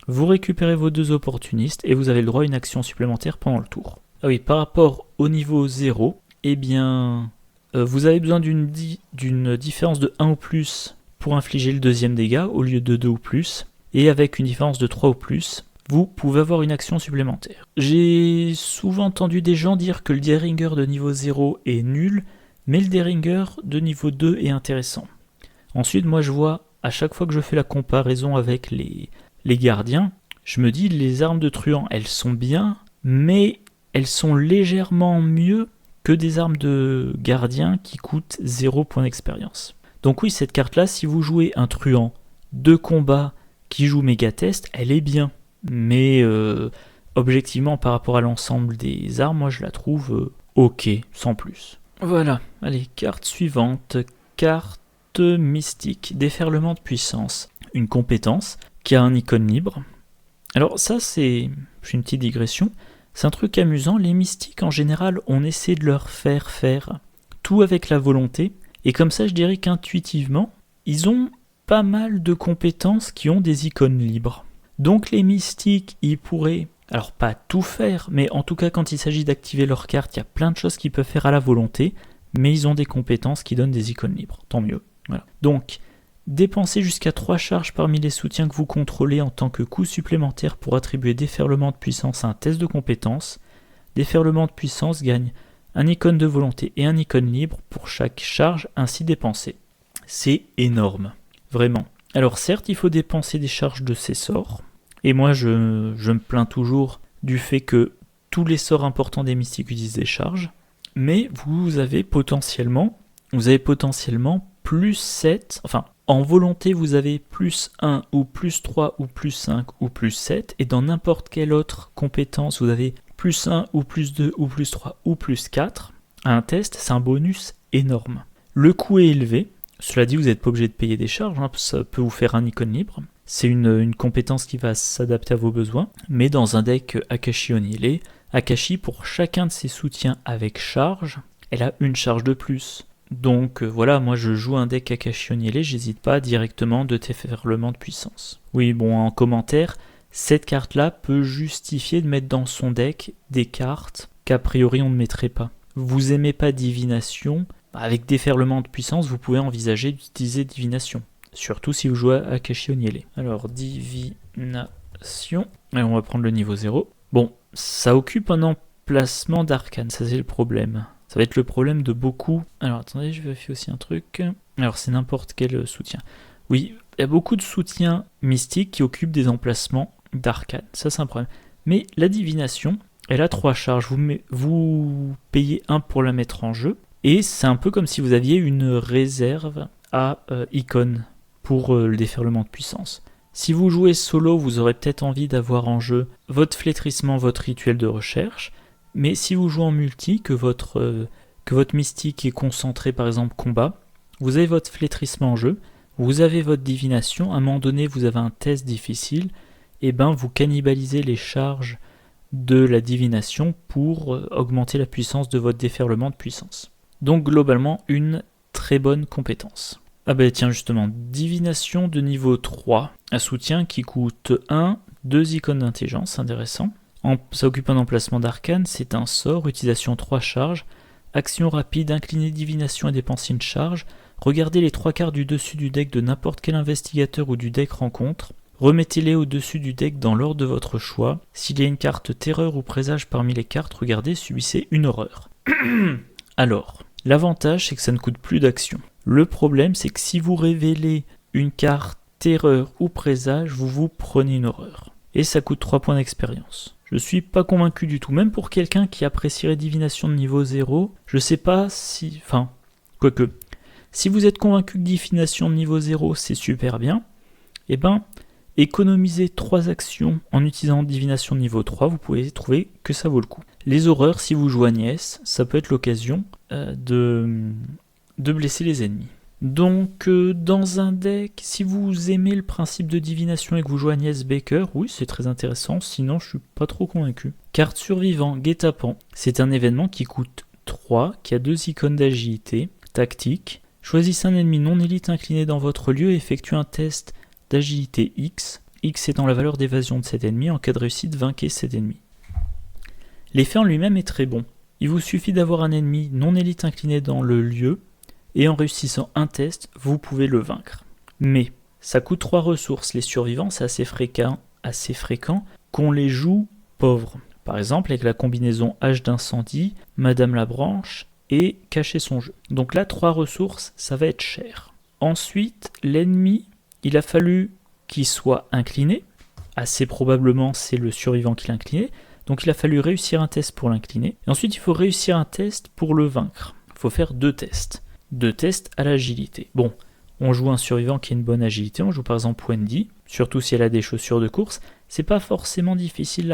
Speaker 1: vous récupérez vos 2 opportunistes et vous avez le droit à une action supplémentaire pendant le tour. Ah oui, par rapport au niveau 0, eh bien, vous avez besoin d'une différence de 1 ou plus pour infliger le deuxième dégât au lieu de 2 ou plus, et avec une différence de 3 ou plus, vous pouvez avoir une action supplémentaire. J'ai souvent entendu des gens dire que le Deringer de niveau 0 est nul, mais le Deringer de niveau 2 est intéressant. Ensuite, moi je vois, à chaque fois que je fais la comparaison avec les gardiens, je me dis les armes de truand, elles sont bien, mais elles sont légèrement mieux que des armes de gardiens qui coûtent 0 points d'expérience. Donc oui, cette carte-là, si vous jouez un truand de combat qui joue méga test, elle est bien. Mais objectivement, par rapport à l'ensemble des armes, moi je la trouve ok, sans plus. Voilà, allez, carte suivante. Carte mystique, déferlement de puissance. Une compétence qui a un icône libre. Alors ça, je fais une petite digression. C'est un truc amusant, les mystiques en général, on essaie de leur faire tout avec la volonté, et comme ça je dirais qu'intuitivement, ils ont pas mal de compétences qui ont des icônes libres. Donc les mystiques, ils pourraient, alors pas tout faire, mais en tout cas quand il s'agit d'activer leur carte, il y a plein de choses qu'ils peuvent faire à la volonté, mais ils ont des compétences qui donnent des icônes libres, tant mieux. Voilà. Donc, dépensez jusqu'à 3 charges parmi les soutiens que vous contrôlez en tant que coût supplémentaire pour attribuer déferlement de puissance à un test de compétence. Déferlement de puissance gagne un icône de volonté et un icône libre pour chaque charge ainsi dépensée. C'est énorme, vraiment. Alors certes, il faut dépenser des charges de ces sorts, et moi je me plains toujours du fait que tous les sorts importants des mystiques utilisent des charges, mais vous avez potentiellement plus 7, enfin en volonté vous avez plus 1 ou plus 3 ou plus 5 ou plus 7, et dans n'importe quelle autre compétence vous avez plus 1 ou plus 2 ou plus 3 ou plus 4, à un test, c'est un bonus énorme. Le coût est élevé, cela dit vous n'êtes pas obligé de payer des charges, ça peut vous faire un icône libre, c'est une compétence qui va s'adapter à vos besoins, mais dans un deck Akashi Oniele, Akashi pour chacun de ses soutiens avec charge, elle a une charge de plus. Donc voilà, moi je joue un deck Akashi Oniele, j'hésite pas directement de déferlement de puissance. Oui, bon, en commentaire, cette carte-là peut justifier de mettre dans son deck des cartes qu'a priori on ne mettrait pas. Vous aimez pas Divination, avec Déferlement de puissance, vous pouvez envisager d'utiliser Divination. Surtout si vous jouez à Akashi Oniele. Alors, Divination. Et on va prendre le niveau 0. Bon, ça occupe un emplacement d'arcane, ça c'est le problème. Ça va être le problème de beaucoup. Alors, attendez, je vérifie aussi un truc. Alors, c'est n'importe quel soutien. Oui, il y a beaucoup de soutiens mystiques qui occupent des emplacements d'arcane. Ça, c'est un problème. Mais la Divination, elle a 3 charges. Vous payez 1 pour la mettre en jeu. Et c'est un peu comme si vous aviez une réserve à icône pour le déferlement de puissance. Si vous jouez solo, vous aurez peut-être envie d'avoir en jeu votre flétrissement, votre rituel de recherche. Mais si vous jouez en multi, que votre mystique est concentré par exemple combat, vous avez votre flétrissement en jeu, vous avez votre divination, à un moment donné vous avez un test difficile, et ben vous cannibalisez les charges de la divination pour augmenter la puissance de votre déferlement de puissance. Donc globalement une très bonne compétence. Ah ben tiens justement, divination de niveau 3, un soutien qui coûte 1, 2 icônes d'intelligence, intéressant. Ça occupe un emplacement d'arcane, c'est un sort, utilisation 3 charges, action rapide, incliner divination et dépenser une charge, regardez les 3 cartes du dessus du deck de n'importe quel investigateur ou du deck rencontre, remettez-les au-dessus du deck dans l'ordre de votre choix, s'il y a une carte terreur ou présage parmi les cartes, regardez, subissez une horreur. Alors, l'avantage c'est que ça ne coûte plus d'action. Le problème c'est que si vous révélez une carte terreur ou présage, vous prenez une horreur. Et ça coûte 3 points d'expérience. Je suis pas convaincu du tout, même pour quelqu'un qui apprécierait divination de niveau 0, je sais pas si... Enfin, quoique, si vous êtes convaincu que divination de niveau 0 c'est super bien, eh ben, économisez 3 actions en utilisant divination de niveau 3, vous pouvez trouver que ça vaut le coup. Les horreurs, si vous jouez Agnès, ça peut être l'occasion de blesser les ennemis. Donc dans un deck, si vous aimez le principe de divination et que vous jouez Agnès Baker, oui c'est très intéressant, sinon je suis pas trop convaincu. Carte survivant, guet-apens, c'est un événement qui coûte 3, qui a 2 icônes d'agilité, tactique. Choisissez un ennemi non élite incliné dans votre lieu et effectuez un test d'agilité X. X étant la valeur d'évasion de cet ennemi, en cas de réussite, vainquez cet ennemi. L'effet en lui-même est très bon. Il vous suffit d'avoir un ennemi non élite incliné dans le lieu, et en réussissant un test, vous pouvez le vaincre. Mais ça coûte 3 ressources. Les survivants, c'est assez fréquent qu'on les joue pauvres. Par exemple, avec la combinaison Hache d'incendie, Madame la Branche et Cacher son jeu. Donc là, 3 ressources, ça va être cher. Ensuite, l'ennemi, il a fallu qu'il soit incliné. Assez probablement, c'est le survivant qui l'a incliné. Donc il a fallu réussir un test pour l'incliner. Et ensuite, il faut réussir un test pour le vaincre. Il faut faire 2 tests. 2 tests à l'agilité. Bon, on joue un survivant qui a une bonne agilité, on joue par exemple Wendy, surtout si elle a des chaussures de course, c'est pas forcément difficile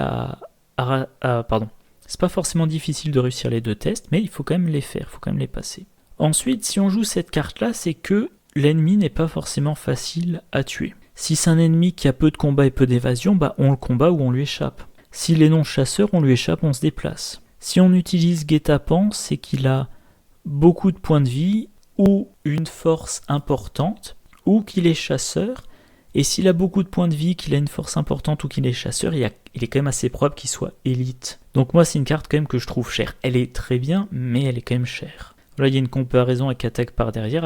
Speaker 1: c'est pas forcément difficile de réussir les 2 tests, mais il faut quand même les faire, il faut quand même les passer. Ensuite, si on joue cette carte-là, c'est que l'ennemi n'est pas forcément facile à tuer. Si c'est un ennemi qui a peu de combat et peu d'évasion, bah on le combat ou on lui échappe. S'il est non chasseur, on lui échappe, on se déplace. Si on utilise guet-apens, c'est qu'il a beaucoup de points de vie ou une force importante ou qu'il est chasseur, et s'il a beaucoup de points de vie, qu'il a une force importante ou qu'il est chasseur, il est quand même assez probable qu'il soit élite. Donc moi c'est une carte quand même que je trouve chère. Elle est très bien, mais elle est quand même chère. Là il y a une comparaison avec attaque par derrière,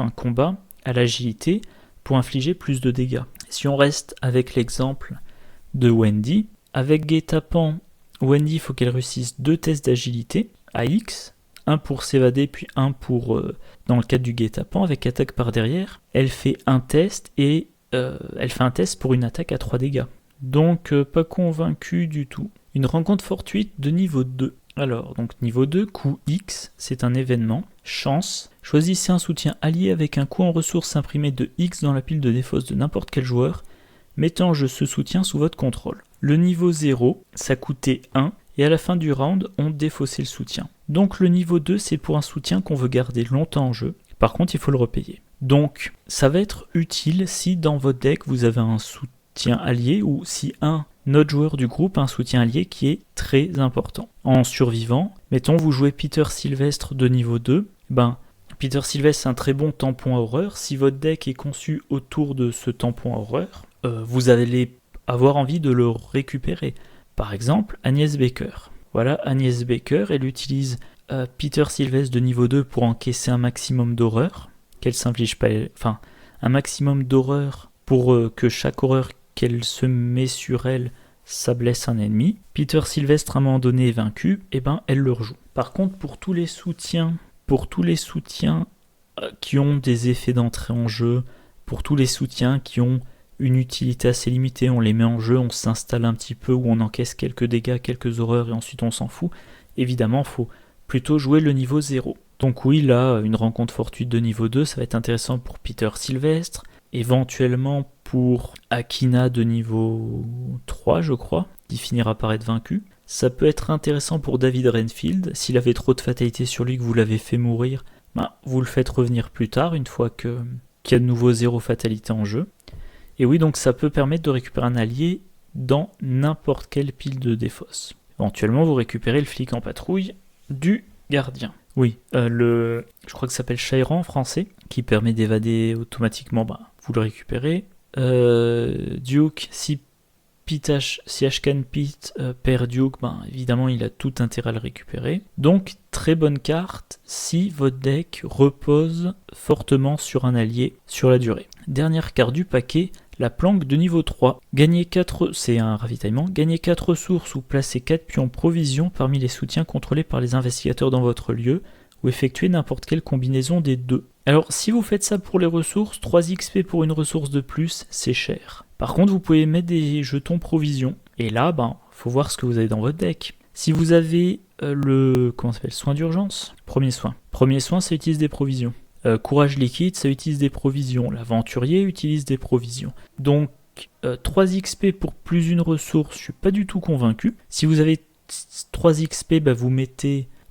Speaker 1: un combat à l'agilité pour infliger plus de dégâts. Si on reste avec l'exemple de Wendy, avec guet-apens, Wendy il faut qu'elle réussisse 2 tests d'agilité à X, un pour s'évader, puis un pour, dans le cadre du guet-apens, avec attaque par derrière. Elle fait un test, et elle fait un test pour une attaque à 3 dégâts. Donc, pas convaincu du tout. Une rencontre fortuite de niveau 2. Alors, donc niveau 2, coup X, c'est un événement. Chance, choisissez un soutien allié avec un coût en ressources imprimé de X dans la pile de défausse de n'importe quel joueur. Mettez en jeu ce soutien sous votre contrôle. Le niveau 0, ça coûtait 1. Et à la fin du round, on défaussait le soutien. Donc le niveau 2, c'est pour un soutien qu'on veut garder longtemps en jeu. Par contre, il faut le repayer. Donc, ça va être utile si dans votre deck, vous avez un soutien allié ou si un autre joueur du groupe a un soutien allié qui est très important. En survivant, mettons, vous jouez Peter Sylvestre de niveau 2, Peter Sylvestre, c'est un très bon tampon à horreur. Si votre deck est conçu autour de ce tampon à horreur, vous allez avoir envie de le récupérer. Par exemple, Agnès Baker. Voilà, Agnès Baker, elle utilise Peter Sylvestre de niveau 2 pour encaisser un maximum d'horreur, qu'elle s'inflige pas, enfin, un maximum d'horreur pour que chaque horreur qu'elle se met sur elle, ça blesse un ennemi. Peter Sylvestre, à un moment donné, est vaincu, et ben elle le rejoue. Par contre, pour tous les soutiens qui ont des effets d'entrée en jeu, pour tous les soutiens qui ont une utilité assez limitée, on les met en jeu, on s'installe un petit peu, ou on encaisse quelques dégâts, quelques horreurs, et ensuite on s'en fout, évidemment, il faut plutôt jouer le niveau 0. Donc oui, là, une rencontre fortuite de niveau 2, ça va être intéressant pour Peter Sylvestre, éventuellement pour Akina de niveau 3, je crois, qui finira par être vaincu. Ça peut être intéressant pour David Renfield, s'il avait trop de fatalité sur lui, que vous l'avez fait mourir, vous le faites revenir plus tard, une fois qu'il y a de nouveau 0 fatalité en jeu. Et oui, donc ça peut permettre de récupérer un allié dans n'importe quelle pile de défausse. Éventuellement, vous récupérez le flic en patrouille du gardien. Oui, je crois que ça s'appelle Shairan en français, qui permet d'évader automatiquement, vous le récupérez. Duke, si Ashkan Pete perd Duke, évidemment il a tout intérêt à le récupérer. Donc très bonne carte si votre deck repose fortement sur un allié sur la durée. Dernière carte du paquet, la planque de niveau 3. C'est un ravitaillement. Gagnez 4 ressources ou placez 4 pions provisions parmi les soutiens contrôlés par les investigateurs dans votre lieu, ou effectuez n'importe quelle combinaison des deux. Alors si vous faites ça pour les ressources, 3 XP pour une ressource de plus, c'est cher. Par contre, vous pouvez mettre des jetons provisions, et là, faut voir ce que vous avez dans votre deck. Si vous avez soin d'urgence, premier soin, ça utilise des provisions. Courage liquide, ça utilise des provisions. L'aventurier utilise des provisions. Donc, 3 XP pour plus une ressource, je suis pas du tout convaincu. Si vous avez 3 XP,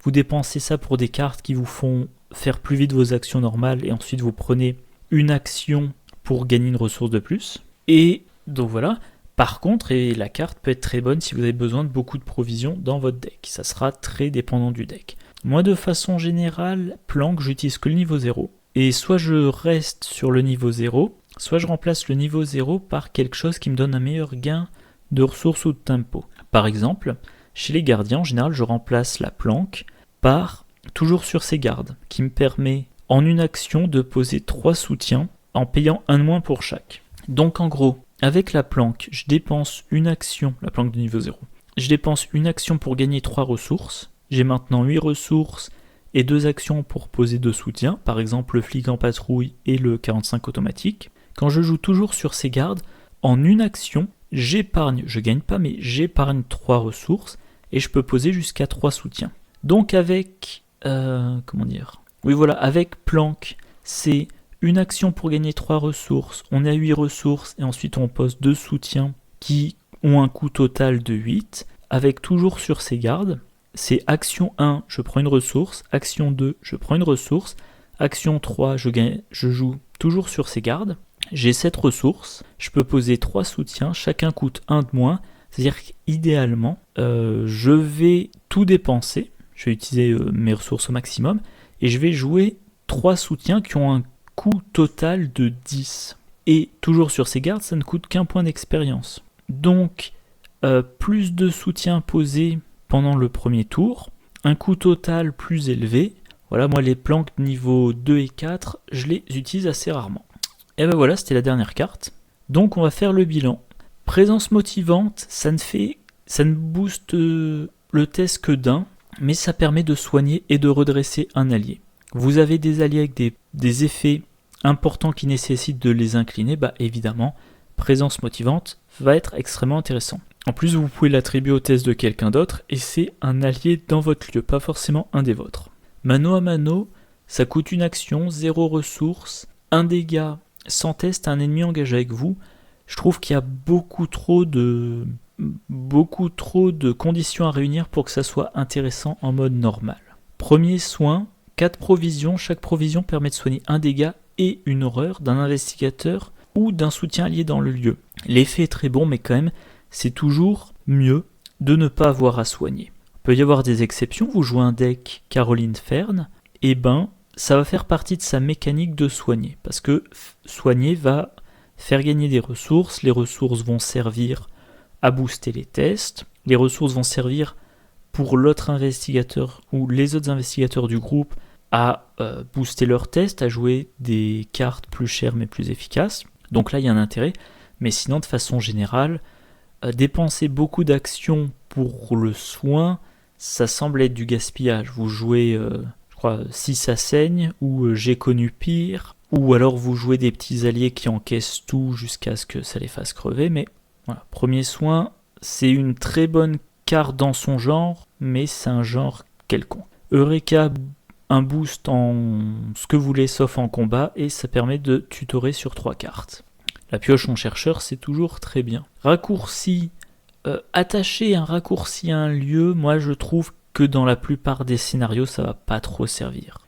Speaker 1: vous dépensez ça pour des cartes qui vous font faire plus vite vos actions normales, et ensuite vous prenez une action pour gagner une ressource de plus. Et donc voilà. Par contre, la carte peut être très bonne si vous avez besoin de beaucoup de provisions dans votre deck. Ça sera très dépendant du deck. Moi, de façon générale, planque, j'utilise que le niveau 0. Et soit je reste sur le niveau 0, soit je remplace le niveau 0 par quelque chose qui me donne un meilleur gain de ressources ou de tempo. Par exemple, chez les gardiens, en général, je remplace la planque par toujours sur ses gardes, qui me permet en une action de poser 3 soutiens en payant un de moins pour chaque. Donc en gros, avec la planque, je dépense une action, la planque de niveau 0, je dépense une action pour gagner 3 ressources, j'ai maintenant 8 ressources et 2 actions pour poser 2 soutiens, par exemple le flic en patrouille et le 45 automatique. Quand je joue toujours sur ces gardes, en une action, j'épargne, je gagne pas, mais j'épargne 3 ressources et je peux poser jusqu'à 3 soutiens. Donc avec, avec planque, c'est une action pour gagner 3 ressources, on est à 8 ressources et ensuite on pose 2 soutiens qui ont un coût total de 8, avec toujours sur ces gardes. C'est action 1, je prends une ressource, action 2, je prends une ressource, action 3, je joue toujours sur ces gardes. J'ai 7 ressources, je peux poser 3 soutiens, chacun coûte 1 de moins, c'est-à-dire qu'idéalement, je vais tout dépenser, je vais utiliser mes ressources au maximum, et je vais jouer 3 soutiens qui ont un coût total de 10. Et toujours sur ces gardes, ça ne coûte qu'un point d'expérience. Donc, plus de soutien posé pendant le premier tour, un coût total plus élevé. Voilà, moi les planques niveau 2 et 4, je les utilise assez rarement. Et ben voilà, c'était la dernière carte. Donc on va faire le bilan. Présence motivante, ça ne booste le test que d'un, mais ça permet de soigner et de redresser un allié. Vous avez des alliés avec des effets importants qui nécessitent de les incliner, évidemment, présence motivante va être extrêmement intéressant. En plus, vous pouvez l'attribuer au test de quelqu'un d'autre, et c'est un allié dans votre lieu, pas forcément un des vôtres. Mano à mano, ça coûte une action, 0 ressources, 1 dégât sans test à un ennemi engagé avec vous. Je trouve qu'il y a beaucoup trop de conditions à réunir pour que ça soit intéressant en mode normal. Premier soin, 4 provisions, chaque provision permet de soigner un dégât et une horreur d'un investigateur ou d'un soutien allié dans le lieu. L'effet est très bon, mais quand même, c'est toujours mieux de ne pas avoir à soigner. Il peut y avoir des exceptions, vous jouez un deck Caroline Fern, et ça va faire partie de sa mécanique de soigner, parce que soigner va faire gagner des ressources. Les ressources vont servir à booster les tests. Les ressources vont servir pour l'autre investigateur ou les autres investigateurs du groupe à booster leurs tests, à jouer des cartes plus chères mais plus efficaces. Donc là, il y a un intérêt. Mais sinon, de façon générale, dépenser beaucoup d'actions pour le soin, ça semble être du gaspillage. Vous jouez, je crois, si ça saigne, ou j'ai connu pire, ou alors vous jouez des petits alliés qui encaissent tout jusqu'à ce que ça les fasse crever. Mais voilà, premier soin, c'est une très bonne carte dans son genre, mais c'est un genre quelconque. Eureka, un boost en ce que vous voulez sauf en combat, et ça permet de tutorer sur 3 cartes. La pioche en chercheur, c'est toujours très bien. Raccourci, attacher un raccourci à un lieu, moi je trouve que dans la plupart des scénarios, ça va pas trop servir.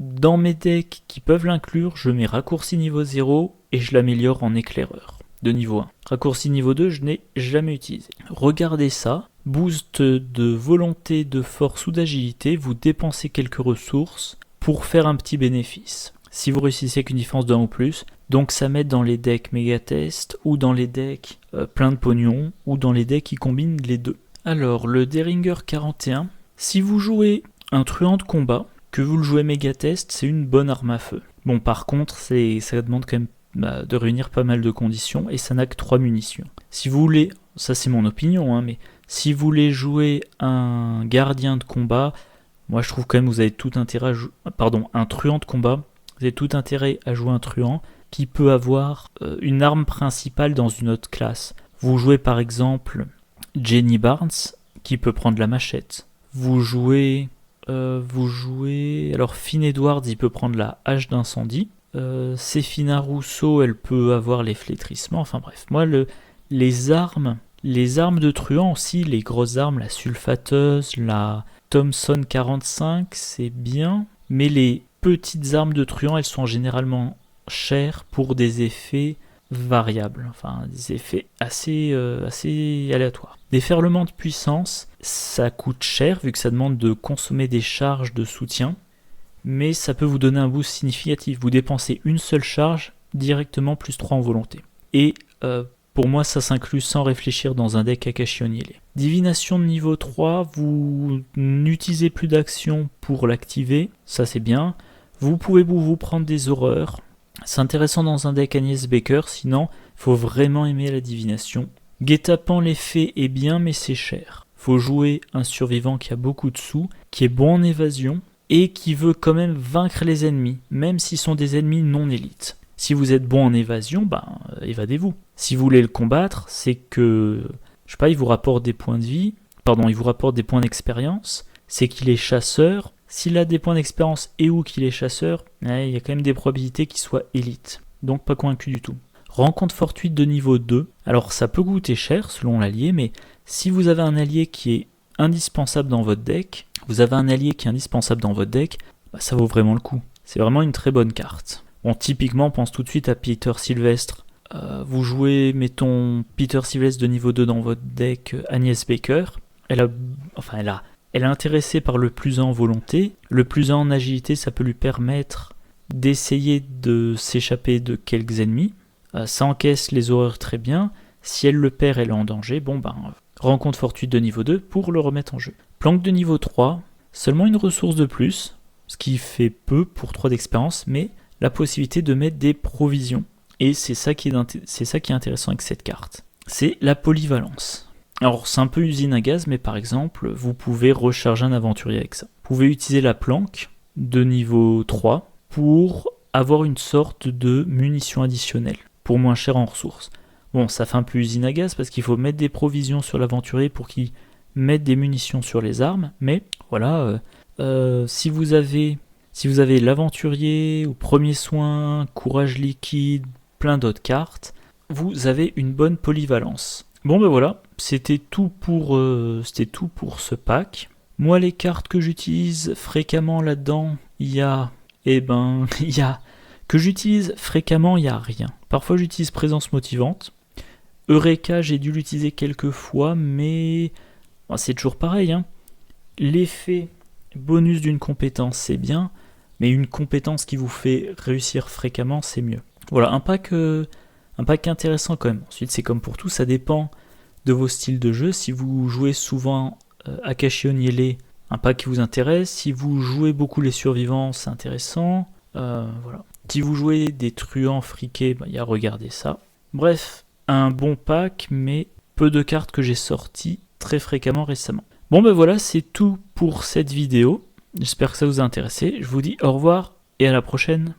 Speaker 1: Dans mes decks qui peuvent l'inclure, je mets raccourci niveau 0 et je l'améliore en éclaireur de niveau 1. Raccourci niveau 2, je n'ai jamais utilisé. Regardez ça, boost de volonté, de force ou d'agilité, vous dépensez quelques ressources pour faire un petit bénéfice. Si vous réussissez avec une différence de 1 ou plus, donc ça m'aide dans les decks méga-test, ou dans les decks plein de pognon, ou dans les decks qui combinent les deux. Alors, le Deringer 41, si vous jouez un truand de combat, que vous le jouez méga-test, c'est une bonne arme à feu. Bon, par contre, ça demande quand même de réunir pas mal de conditions, et ça n'a que 3 munitions. Si vous voulez, ça c'est mon opinion, mais si vous voulez jouer un gardien de combat, moi je trouve quand même que vous avez tout intérêt à un truand de combat, vous avez tout intérêt à jouer un truand qui peut avoir une arme principale dans une autre classe. Vous jouez par exemple Jenny Barnes, qui peut prendre la machette. Vous jouez alors Finn Edwards, il peut prendre la hache d'incendie. Séphina Rousseau, elle peut avoir les flétrissements. Enfin bref, moi les armes de truand aussi, les grosses armes, la sulfateuse, la Thompson 45, c'est bien. Mais les petites armes de truand, elles sont généralement chères pour des effets variables, enfin des effets assez aléatoires. Déferlement de puissance, ça coûte cher vu que ça demande de consommer des charges de soutien, mais ça peut vous donner un boost significatif. Vous dépensez une seule charge, directement plus 3 en volonté. Et pour moi, ça s'inclut sans réfléchir dans un deck Akashi Oniele. Divination de niveau 3, vous n'utilisez plus d'action pour l'activer, ça c'est bien. Vous pouvez vous prendre des horreurs. C'est intéressant dans un deck Agnès Baker, sinon il faut vraiment aimer la divination. Guet-apens l'effet est bien, mais c'est cher. Faut jouer un survivant qui a beaucoup de sous, qui est bon en évasion, et qui veut quand même vaincre les ennemis, même s'ils sont des ennemis non élites. Si vous êtes bon en évasion, évadez-vous. Si vous voulez le combattre, c'est que, je sais pas, il vous rapporte des points de vie, il vous rapporte des points d'expérience, c'est qu'il est chasseur. S'il a des points d'expérience et ou qu'il est chasseur, il y a quand même des probabilités qu'il soit élite. Donc pas convaincu du tout. Rencontre fortuite de niveau 2. Alors ça peut coûter cher selon l'allié, mais si vous avez un allié qui est indispensable dans votre deck, ça vaut vraiment le coup. C'est vraiment une très bonne carte. Bon, typiquement, on pense tout de suite à Peter Sylvestre. Vous jouez, mettons, Peter Sylvestre de niveau 2 dans votre deck Agnès Baker. Elle est intéressée par le plus 1 en volonté. Le plus 1 en agilité, ça peut lui permettre d'essayer de s'échapper de quelques ennemis. Ça encaisse les horreurs très bien. Si elle le perd, elle est en danger. Rencontre fortuite de niveau 2 pour le remettre en jeu. Planque de niveau 3, seulement une ressource de plus, ce qui fait peu pour 3 d'expérience, mais la possibilité de mettre des provisions. Et c'est ça qui est intéressant avec cette carte. C'est la polyvalence. Alors c'est un peu usine à gaz, mais par exemple, vous pouvez recharger un aventurier avec ça. Vous pouvez utiliser la planque de niveau 3 pour avoir une sorte de munition additionnelle, pour moins cher en ressources. Bon, ça fait un peu usine à gaz parce qu'il faut mettre des provisions sur l'aventurier pour qu'il mette des munitions sur les armes, mais voilà, si vous avez l'aventurier ou premier soin, courage liquide, plein d'autres cartes, vous avez une bonne polyvalence. Bon voilà, c'était tout pour ce pack. Moi, les cartes que j'utilise fréquemment là-dedans, il y a rien. Parfois j'utilise présence motivante. Eureka, j'ai dû l'utiliser quelques fois, mais c'est toujours pareil. L'effet bonus d'une compétence, c'est bien, mais une compétence qui vous fait réussir fréquemment, c'est mieux. Voilà, un pack intéressant quand même. Ensuite, c'est comme pour tout, ça dépend de vos styles de jeu. Si vous jouez souvent Akashi Oniele, un pack qui vous intéresse. Si vous jouez beaucoup les survivants, c'est intéressant. Voilà. Si vous jouez des truands friqués, il y a regardez ça. Bref, un bon pack, mais peu de cartes que j'ai sorties très fréquemment récemment. Bon ben voilà, c'est tout pour cette vidéo. J'espère que ça vous a intéressé. Je vous dis au revoir et à la prochaine.